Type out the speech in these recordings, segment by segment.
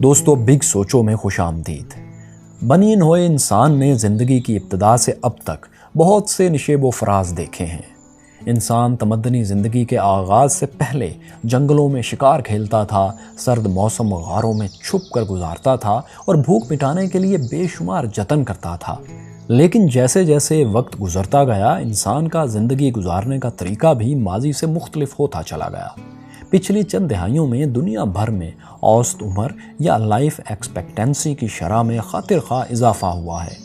دوستو بگ سوچو میں خوش آمدید۔ بنی ہوئے انسان نے زندگی کی ابتدا سے اب تک بہت سے نشیب و فراز دیکھے ہیں۔ انسان تمدنی زندگی کے آغاز سے پہلے جنگلوں میں شکار کھیلتا تھا، سرد موسم غاروں میں چھپ کر گزارتا تھا اور بھوک مٹانے کے لیے بے شمار جتن کرتا تھا۔ لیکن جیسے جیسے وقت گزرتا گیا، انسان کا زندگی گزارنے کا طریقہ بھی ماضی سے مختلف ہوتا چلا گیا۔ پچھلی چند دہائیوں میں دنیا بھر میں اوسط عمر یا لائف ایکسپیکٹنسی کی شرح میں خاطر خواہ اضافہ ہوا ہے۔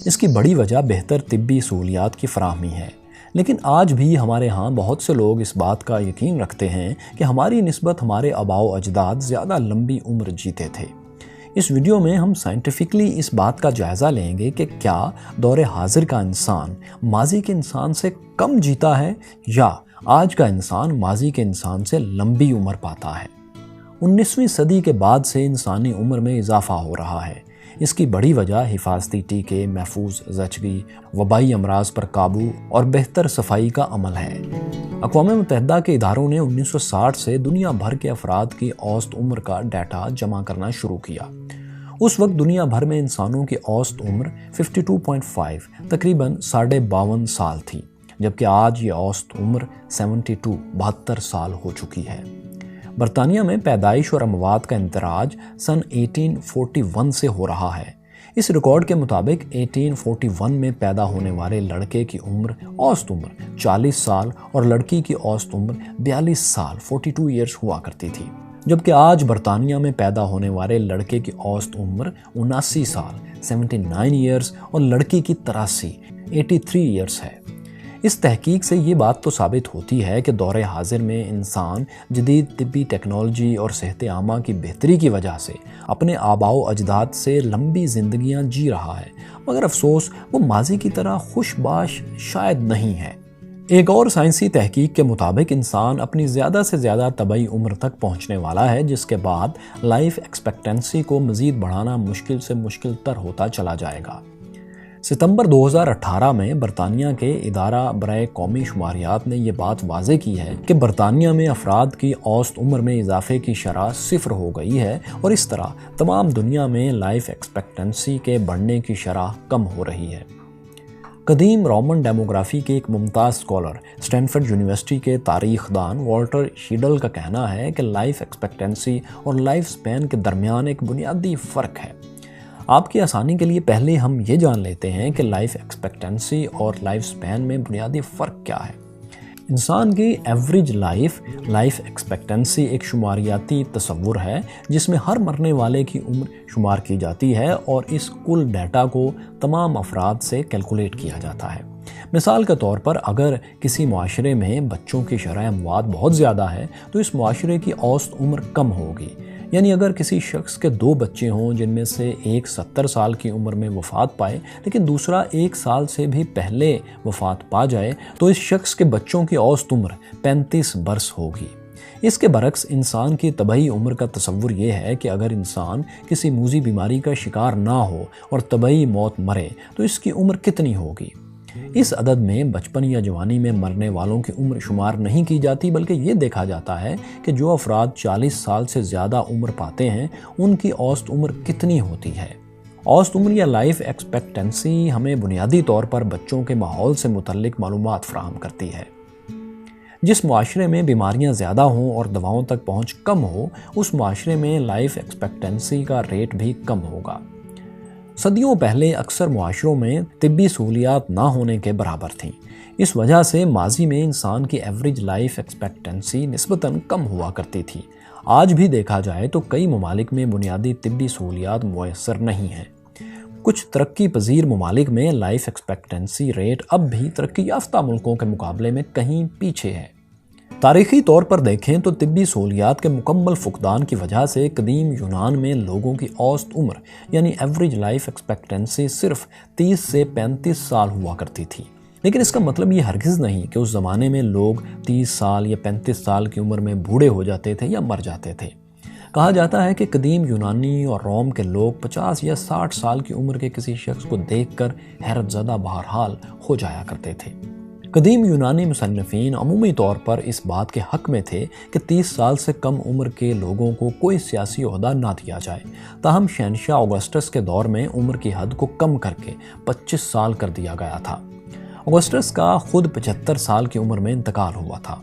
اس کی بڑی وجہ بہتر طبی سہولیات کی فراہمی ہے، لیکن آج بھی ہمارے ہاں بہت سے لوگ اس بات کا یقین رکھتے ہیں کہ ہماری نسبت ہمارے آباء و اجداد زیادہ لمبی عمر جیتے تھے۔ اس ویڈیو میں ہم سائنٹیفکلی اس بات کا جائزہ لیں گے کہ کیا دور حاضر کا انسان ماضی کے انسان سے کم جیتا ہے یا آج کا انسان ماضی کے انسان سے لمبی عمر پاتا ہے۔ 19ویں صدی کے بعد سے انسانی عمر میں اضافہ ہو رہا ہے۔ اس کی بڑی وجہ حفاظتی ٹیکے، محفوظ زچگی، وبائی امراض پر قابو اور بہتر صفائی کا عمل ہے۔ اقوام متحدہ کے اداروں نے 1960 سے دنیا بھر کے افراد کی اوسط عمر کا ڈیٹا جمع کرنا شروع کیا۔ اس وقت دنیا بھر میں انسانوں کی اوسط عمر 52.5 تقریباً 52.5 سال تھی، جبکہ آج یہ اوسط عمر 72 سال ہو چکی ہے۔ برطانیہ میں پیدائش اور اموات کا اندراج سن 1841 سے ہو رہا ہے۔ اس ریکارڈ کے مطابق 1841 میں پیدا ہونے والے لڑکے کی اوسط عمر 40 سال اور لڑکی کی اوسط عمر 42 سال 42 ایئرز ہوا کرتی تھی، جبکہ آج برطانیہ میں پیدا ہونے والے لڑکے کی اوسط عمر 79 سال 79 ایئرز اور لڑکی کی 83 ایئرز ہے۔ اس تحقیق سے یہ بات تو ثابت ہوتی ہے کہ دور حاضر میں انسان جدید طبی ٹیکنالوجی اور صحت عامہ کی بہتری کی وجہ سے اپنے آباء و اجداد سے لمبی زندگیاں جی رہا ہے، مگر افسوس وہ ماضی کی طرح خوش باش شاید نہیں ہے۔ ایک اور سائنسی تحقیق کے مطابق انسان اپنی زیادہ سے زیادہ طبعی عمر تک پہنچنے والا ہے، جس کے بعد لائف ایکسپیکٹنسی کو مزید بڑھانا مشکل سے مشکل تر ہوتا چلا جائے گا۔ ستمبر 2018 میں برطانیہ کے ادارہ برائے قومی شماریات نے یہ بات واضح کی ہے کہ برطانیہ میں افراد کی اوسط عمر میں اضافے کی شرح 0 ہو گئی ہے اور اس طرح تمام دنیا میں لائف ایکسپیکٹنسی کے بڑھنے کی شرح کم ہو رہی ہے۔ قدیم رومن ڈیموگرافی کے ایک ممتاز اسکالر اسٹینفورڈ یونیورسٹی کے تاریخ دان والٹر شیڈل کا کہنا ہے کہ لائف ایکسپیکٹنسی اور لائف سپین کے درمیان ایک بنیادی فرق ہے۔ آپ کی آسانی کے لیے پہلے ہم یہ جان لیتے ہیں کہ لائف ایکسپیکٹنسی اور لائف سپین میں بنیادی فرق کیا ہے۔ انسان کی ایوریج لائف ایکسپیکٹنسی ایک شماریاتی تصور ہے جس میں ہر مرنے والے کی عمر شمار کی جاتی ہے اور اس کل ڈیٹا کو تمام افراد سے کیلکولیٹ کیا جاتا ہے۔ مثال کے طور پر اگر کسی معاشرے میں بچوں کی شرح اموات بہت زیادہ ہے تو اس معاشرے کی اوسط عمر کم ہوگی، یعنی اگر کسی شخص کے 2 بچے ہوں جن میں سے ایک 70 سال کی عمر میں وفات پائے لیکن دوسرا 1 سال سے بھی پہلے وفات پا جائے تو اس شخص کے بچوں کی اوسط عمر 35 برس ہوگی۔ اس کے برعکس انسان کی طبعی عمر کا تصور یہ ہے کہ اگر انسان کسی موذی بیماری کا شکار نہ ہو اور طبعی موت مرے تو اس کی عمر کتنی ہوگی۔ اس عدد میں بچپن یا جوانی میں مرنے والوں کی عمر شمار نہیں کی جاتی، بلکہ یہ دیکھا جاتا ہے کہ جو افراد 40 سال سے زیادہ عمر پاتے ہیں ان کی اوسط عمر کتنی ہوتی ہے۔ اوسط عمر یا لائف ایکسپیکٹنسی ہمیں بنیادی طور پر بچوں کے ماحول سے متعلق معلومات فراہم کرتی ہے۔ جس معاشرے میں بیماریاں زیادہ ہوں اور دواؤں تک پہنچ کم ہو، اس معاشرے میں لائف ایکسپیکٹنسی کا ریٹ بھی کم ہوگا۔ صدیوں پہلے اکثر معاشروں میں طبی سہولیات نہ ہونے کے برابر تھیں۔ اس وجہ سے ماضی میں انسان کی ایوریج لائف ایکسپیکٹنسی نسبتاً کم ہوا کرتی تھی۔ آج بھی دیکھا جائے تو کئی ممالک میں بنیادی طبی سہولیات میسر نہیں ہیں۔ کچھ ترقی پذیر ممالک میں لائف ایکسپیکٹنسی ریٹ اب بھی ترقی یافتہ ملکوں کے مقابلے میں کہیں پیچھے ہے۔ تاریخی طور پر دیکھیں تو طبی سہولیات کے مکمل فقدان کی وجہ سے قدیم یونان میں لوگوں کی اوسط عمر یعنی ایوریج لائف ایکسپیکٹنسی صرف 30 سے 35 سال ہوا کرتی تھی۔ لیکن اس کا مطلب یہ ہرگز نہیں کہ اس زمانے میں لوگ 30 سال یا 35 سال کی عمر میں بوڑھے ہو جاتے تھے یا مر جاتے تھے۔ کہا جاتا ہے کہ قدیم یونانی اور روم کے لوگ 50 یا 60 سال کی عمر کے کسی شخص کو دیکھ کر حیرت زدہ بہرحال ہو جایا کرتے تھے۔ قدیم یونانی مصنفین عمومی طور پر اس بات کے حق میں تھے کہ 30 سال سے کم عمر کے لوگوں کو کوئی سیاسی عہدہ نہ دیا جائے، تاہم شہنشاہ اگسٹس کے دور میں عمر کی حد کو کم کر کے 25 سال کر دیا گیا تھا۔ اگسٹس کا خود 75 سال کی عمر میں انتقال ہوا تھا۔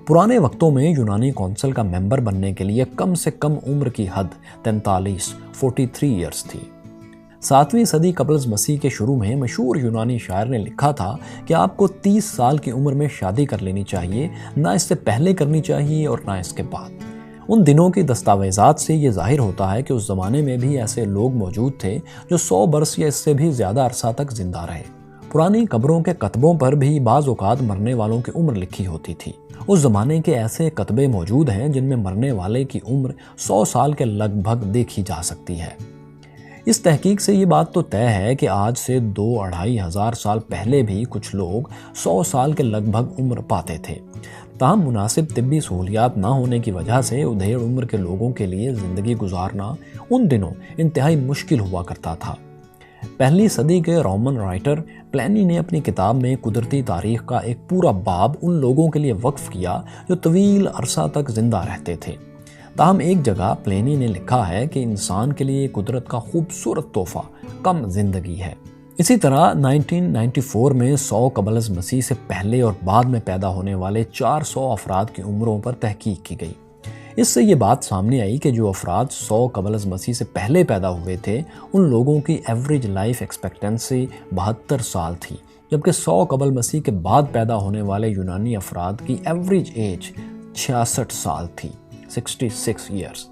پرانے وقتوں میں یونانی کونسل کا ممبر بننے کے لیے کم سے کم عمر کی حد 43 ایئرز تھی۔ 7ویں صدی قبل از مسیح کے شروع میں مشہور یونانی شاعر نے لکھا تھا کہ آپ کو 30 سال کی عمر میں شادی کر لینی چاہیے، نہ اس سے پہلے کرنی چاہیے اور نہ اس کے بعد۔ ان دنوں کی دستاویزات سے یہ ظاہر ہوتا ہے کہ اس زمانے میں بھی ایسے لوگ موجود تھے جو 100 برس یا اس سے بھی زیادہ عرصہ تک زندہ رہے۔ پرانی قبروں کے کتبوں پر بھی بعض اوقات مرنے والوں کی عمر لکھی ہوتی تھی۔ اس زمانے کے ایسے کتبے موجود ہیں جن میں مرنے والے کی عمر 100 سال کے لگ بھگ دیکھی جا سکتی ہے۔ اس تحقیق سے یہ بات تو طے ہے کہ آج سے 2-2.5 ہزار سال پہلے بھی کچھ لوگ 100 سال کے لگ بھگ عمر پاتے تھے۔ تاہم مناسب طبی سہولیات نہ ہونے کی وجہ سے ادھیڑ عمر کے لوگوں کے لیے زندگی گزارنا ان دنوں انتہائی مشکل ہوا کرتا تھا۔ پہلی صدی کے رومن رائٹر پلینی نے اپنی کتاب میں قدرتی تاریخ کا ایک پورا باب ان لوگوں کے لیے وقف کیا جو طویل عرصہ تک زندہ رہتے تھے۔ تاہم ایک جگہ پلینی نے لکھا ہے کہ انسان کے لیے قدرت کا خوبصورت تحفہ کم زندگی ہے۔ اسی طرح 1994 میں 100 قبل از مسیح سے پہلے اور بعد میں پیدا ہونے والے 400 افراد کی عمروں پر تحقیق کی گئی۔ اس سے یہ بات سامنے آئی کہ جو افراد 100 قبل از مسیح سے پہلے پیدا ہوئے تھے ان لوگوں کی ایوریج لائف ایکسپیکٹنسی 72 سال تھی، جبکہ 100 قبل مسیح کے بعد پیدا ہونے والے یونانی افراد کی ایوریج ایج 66 سال تھی، 66 ایئرز۔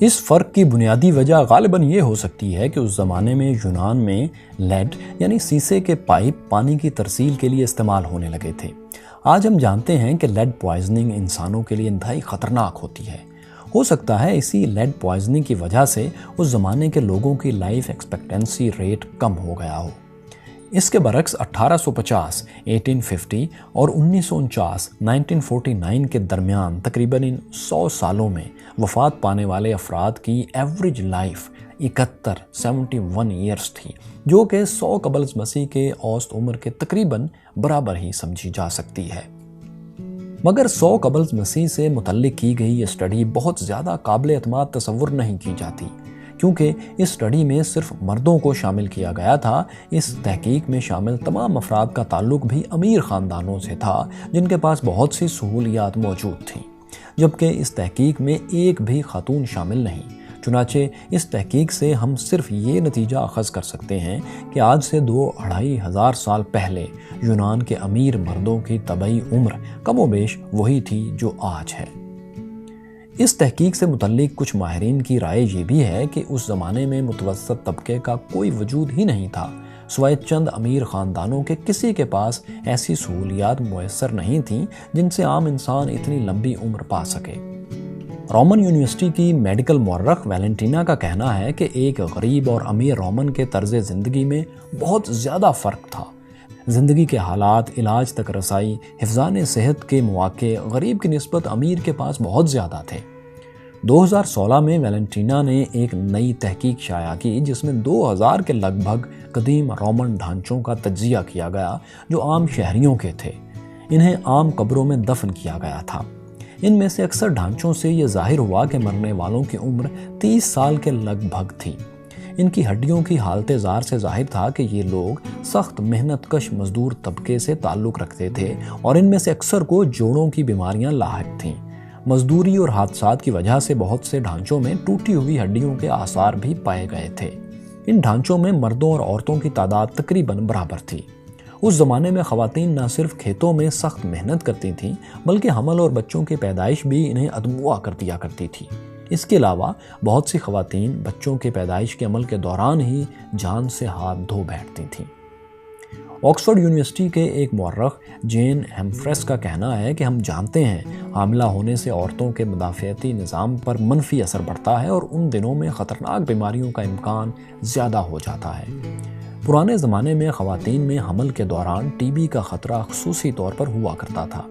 اس فرق کی بنیادی وجہ غالباً یہ ہو سکتی ہے کہ اس زمانے میں یونان میں لیڈ یعنی سیسے کے پائپ پانی کی ترسیل کے لیے استعمال ہونے لگے تھے۔ آج ہم جانتے ہیں کہ لیڈ پوائزننگ انسانوں کے لیے انتہائی خطرناک ہوتی ہے۔ ہو سکتا ہے اسی لیڈ پوائزننگ کی وجہ سے اس زمانے کے لوگوں کی لائف ایکسپیکٹنسی ریٹ کم ہو گیا ہو۔ اس کے برعکس 1850 1850 اور 1949 1949 کے درمیان تقریباً 100 سالوں میں وفات پانے والے افراد کی ایوریج لائف 71 ایئرز تھی، جو کہ 100 قبل از مسیح کے اوسط عمر کے تقریباً برابر ہی سمجھی جا سکتی ہے۔ مگر 100 قبل از مسیح سے متعلق کی گئی یہ اسٹڈی بہت زیادہ قابل اعتماد تصور نہیں کی جاتی، کیونکہ اس اسٹڈی میں صرف مردوں کو شامل کیا گیا تھا۔ اس تحقیق میں شامل تمام افراد کا تعلق بھی امیر خاندانوں سے تھا جن کے پاس بہت سی سہولیات موجود تھیں، جبکہ اس تحقیق میں ایک بھی خاتون شامل نہیں۔ چنانچہ اس تحقیق سے ہم صرف یہ نتیجہ اخذ کر سکتے ہیں کہ آج سے 2-2.5 ہزار سال پہلے یونان کے امیر مردوں کی طبعی عمر کم و بیش وہی تھی جو آج ہے۔ اس تحقیق سے متعلق کچھ ماہرین کی رائے یہ بھی ہے کہ اس زمانے میں متوسط طبقے کا کوئی وجود ہی نہیں تھا، سوائے چند امیر خاندانوں کے کسی کے پاس ایسی سہولیات میسر نہیں تھیں جن سے عام انسان اتنی لمبی عمر پا سکے۔ رومن یونیورسٹی کی میڈیکل مورخ ویلنٹینا کا کہنا ہے کہ ایک غریب اور امیر رومن کے طرز زندگی میں بہت زیادہ فرق تھا۔ زندگی کے حالات، علاج تک رسائی، حفظان صحت کے مواقع غریب کی نسبت امیر کے پاس بہت زیادہ تھے۔ 2016 میں ویلنٹینا نے ایک نئی تحقیق شائع کی جس میں 2000 کے لگ بھگ قدیم رومن ڈھانچوں کا تجزیہ کیا گیا جو عام شہریوں کے تھے۔ انہیں عام قبروں میں دفن کیا گیا تھا۔ ان میں سے اکثر ڈھانچوں سے یہ ظاہر ہوا کہ مرنے والوں کی عمر 30 سال کے لگ بھگ تھی۔ ان کی ہڈیوں کی حالت زار سے ظاہر تھا کہ یہ لوگ سخت محنت کش مزدور طبقے سے تعلق رکھتے تھے اور ان میں سے اکثر کو جوڑوں کی بیماریاں لاحق تھیں۔ مزدوری اور حادثات کی وجہ سے بہت سے ڈھانچوں میں ٹوٹی ہوئی ہڈیوں کے آثار بھی پائے گئے تھے۔ ان ڈھانچوں میں مردوں اور عورتوں کی تعداد تقریباً برابر تھی۔ اس زمانے میں خواتین نہ صرف کھیتوں میں سخت محنت کرتی تھیں بلکہ حمل اور بچوں کی پیدائش بھی انہیں ادموا کر دیا کرتی تھی۔ اس کے علاوہ بہت سی خواتین بچوں کے پیدائش کے عمل کے دوران ہی جان سے ہاتھ دھو بیٹھتی تھیں۔ آکسفورڈ یونیورسٹی کے ایک مورخ جین ہیمفریس کا کہنا ہے کہ ہم جانتے ہیں حاملہ ہونے سے عورتوں کے مدافعتی نظام پر منفی اثر پڑتا ہے اور ان دنوں میں خطرناک بیماریوں کا امکان زیادہ ہو جاتا ہے۔ پرانے زمانے میں خواتین میں حمل کے دوران ٹی بی کا خطرہ خصوصی طور پر ہوا کرتا تھا۔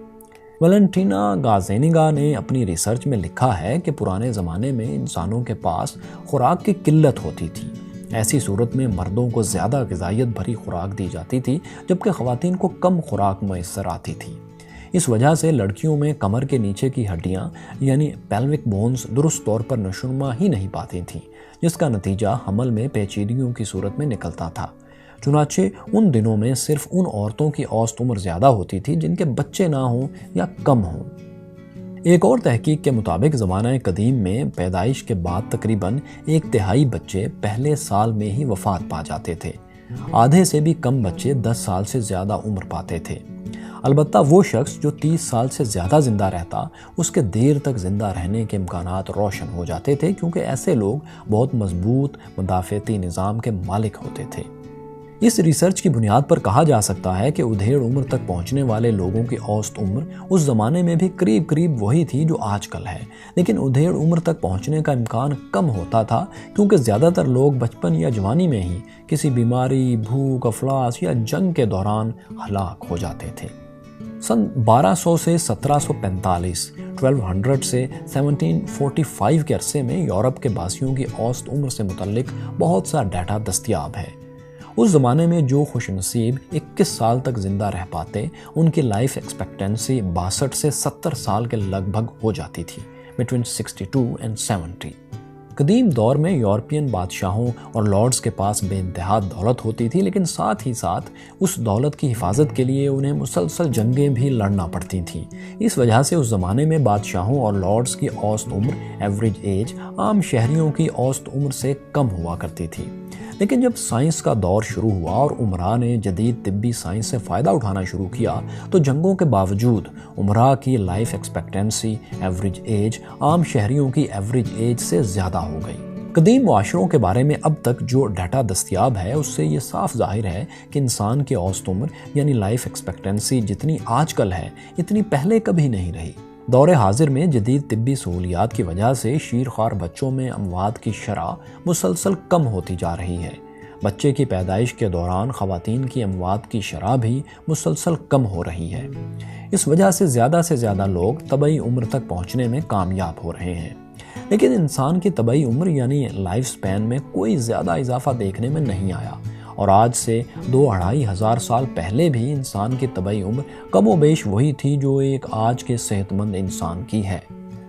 ویلنٹینا گازینگا نے اپنی ریسرچ میں لکھا ہے کہ پرانے زمانے میں انسانوں کے پاس خوراک کی قلت ہوتی تھی، ایسی صورت میں مردوں کو زیادہ غذائیت بھری خوراک دی جاتی تھی جبکہ خواتین کو کم خوراک میسر آتی تھی۔ اس وجہ سے لڑکیوں میں کمر کے نیچے کی ہڈیاں یعنی پیلوک بونز درست طور پر نشوونما ہی نہیں پاتی تھیں، جس کا نتیجہ حمل میں پیچیدگیوں کی صورت میں نکلتا تھا۔ چنانچہ ان دنوں میں صرف ان عورتوں کی اوسط عمر زیادہ ہوتی تھی جن کے بچے نہ ہوں یا کم ہوں۔ ایک اور تحقیق کے مطابق زمانہ قدیم میں پیدائش کے بعد تقریباً 1/3 بچے پہلے سال میں ہی وفات پا جاتے تھے۔ آدھے سے بھی کم بچے 10 سال سے زیادہ عمر پاتے تھے۔ البتہ وہ شخص جو 30 سال سے زیادہ زندہ رہتا، اس کے دیر تک زندہ رہنے کے امکانات روشن ہو جاتے تھے، کیونکہ ایسے لوگ بہت مضبوط مدافعتی نظام کے مالک ہوتے تھے۔ اس ریسرچ کی بنیاد پر کہا جا سکتا ہے کہ ادھیڑ عمر تک پہنچنے والے لوگوں کی اوسط عمر اس زمانے میں بھی قریب وہی تھی جو آج کل ہے، لیکن ادھیڑ عمر تک پہنچنے کا امکان کم ہوتا تھا کیونکہ زیادہ تر لوگ بچپن یا جوانی میں ہی کسی بیماری، بھوک، افلاس یا جنگ کے دوران ہلاک ہو جاتے تھے۔ سن 1200 سے 1745، 1200 سے 1745 کے عرصے میں یورپ کے باسیوں کی اوسط عمر سے متعلق بہت سا ڈیٹا دستیاب ہے۔ اس زمانے میں جو خوش نصیب 21 سال تک زندہ رہ پاتے، ان کی لائف ایکسپیکٹنسی 62 سے 70 سال کے لگ بھگ ہو جاتی تھی، بٹوین 62 and 70۔ قدیم دور میں یورپین بادشاہوں اور لارڈز کے پاس بے انتہا دولت ہوتی تھی، لیکن ساتھ ہی ساتھ اس دولت کی حفاظت کے لیے انہیں مسلسل جنگیں بھی لڑنا پڑتی تھیں۔ اس وجہ سے اس زمانے میں بادشاہوں اور لارڈز کی اوسط عمر ایوریج ایج عام شہریوں کی اوسط عمر سے کم ہوا کرتی تھی۔ لیکن جب سائنس کا دور شروع ہوا اور عمرا نے جدید طبی سائنس سے فائدہ اٹھانا شروع کیا تو جنگوں کے باوجود عمرا کی لائف ایکسپیکٹنسی ایوریج ایج عام شہریوں کی ایوریج ایج سے زیادہ ہو گئی۔ قدیم معاشروں کے بارے میں اب تک جو ڈیٹا دستیاب ہے اس سے یہ صاف ظاہر ہے کہ انسان کی اوسط عمر یعنی لائف ایکسپیکٹنسی جتنی آج کل ہے اتنی پہلے کبھی نہیں رہی۔ دور حاضر میں جدید طبی سہولیات کی وجہ سے شیرخوار بچوں میں اموات کی شرح مسلسل کم ہوتی جا رہی ہے۔ بچے کی پیدائش کے دوران خواتین کی اموات کی شرح بھی مسلسل کم ہو رہی ہے۔ اس وجہ سے زیادہ لوگ طبعی عمر تک پہنچنے میں کامیاب ہو رہے ہیں، لیکن انسان کی طبعی عمر یعنی لائف سپین میں کوئی زیادہ اضافہ دیکھنے میں نہیں آیا، اور آج سے 2-2.5 ہزار سال پہلے بھی انسان کی طبعی عمر کم و بیش وہی تھی جو ایک آج کے صحت مند انسان کی ہے۔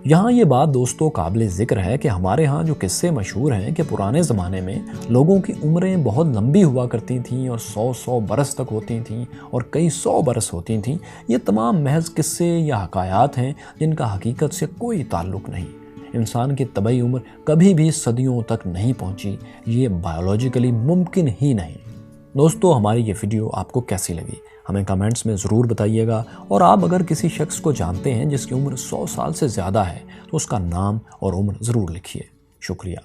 یہاں یہ بات دوستو قابل ذکر ہے کہ ہمارے ہاں جو قصے مشہور ہیں کہ پرانے زمانے میں لوگوں کی عمریں بہت لمبی ہوا کرتی تھیں اور 100 برس تک ہوتی تھیں اور کئی 100 برس ہوتی تھیں، یہ تمام محض قصے یا حکایات ہیں جن کا حقیقت سے کوئی تعلق نہیں۔ انسان کی طبعی عمر کبھی بھی صدیوں تک نہیں پہنچی، یہ بایولوجیکلی ممکن ہی نہیں۔ دوستو، ہماری یہ ویڈیو آپ کو کیسی لگی؟ ہمیں کمنٹس میں ضرور بتائیے گا، اور آپ اگر کسی شخص کو جانتے ہیں جس کی عمر 100 سال سے زیادہ ہے تو اس کا نام اور عمر ضرور لکھیے۔ شکریہ۔